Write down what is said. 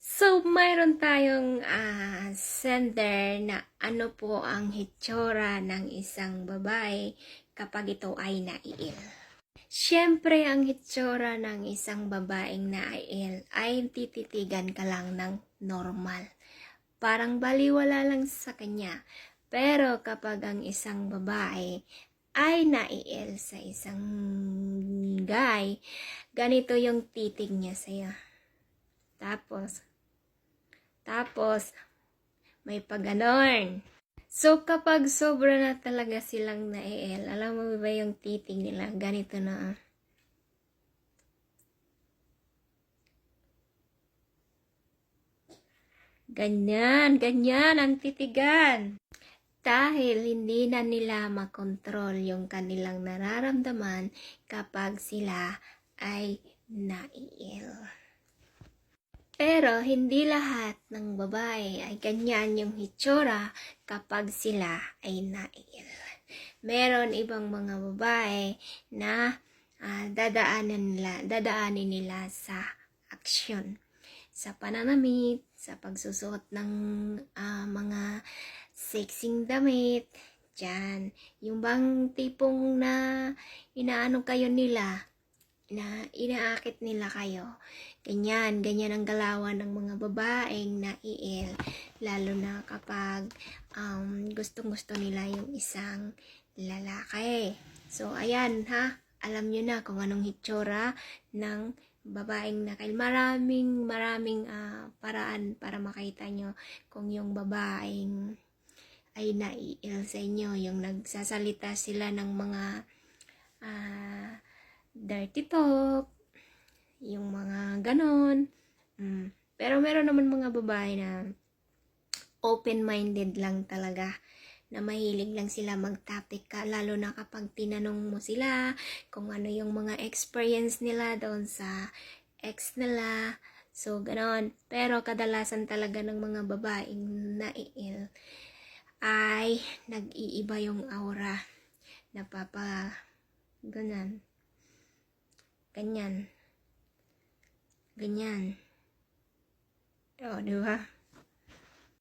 So, mayroon tayong sender na ano po ang hitsura ng isang babae kapag ito ay naiil. Siyempre, ang hitsura ng isang babaeng naiil ay tititigan ka lang ng normal. Parang baliwala lang sa kanya. Pero kapag ang isang babae ay naiil sa isang guy, ganito yung titig niya sa'yo. Tapos, may paganon. So, kapag sobra na talaga silang naiil, alam mo ba yung titig nila? Ganito na. Ganyan ang titigan. Dahil hindi na nila makontrol yung kanilang nararamdaman kapag sila ay naiil. Pero hindi lahat ng babae ay ganyan yung hitsura kapag sila ay naiil. Meron ibang mga babae na dadaanin nila sa aksyon, sa pananamit, sa pagsusuot ng mga sexing damit, dyan. Yung bang tipong na inaano kayo nila, na inaakit nila kayo. Ganyan ang galawan ng mga babaeng naiil, lalo na kapag gustong-gusto nila yung isang lalaki. So, ayan ha, alam nyo na kung anong hitsura ng babaeng nakail. Maraming paraan para makita nyo kung yung babaeng ay naiil sa inyo, yung nagsasalita sila ng mga dirty talk, yung mga ganon. Pero meron naman mga babae na open-minded lang talaga, na mahilig lang sila mag-topic ka, lalo na kapag tinanong mo sila kung ano yung mga experience nila doon sa ex nila. So, ganon. Pero kadalasan talaga ng mga babaeng naiil ay nag-iiba yung aura. Ganyan. O, diba?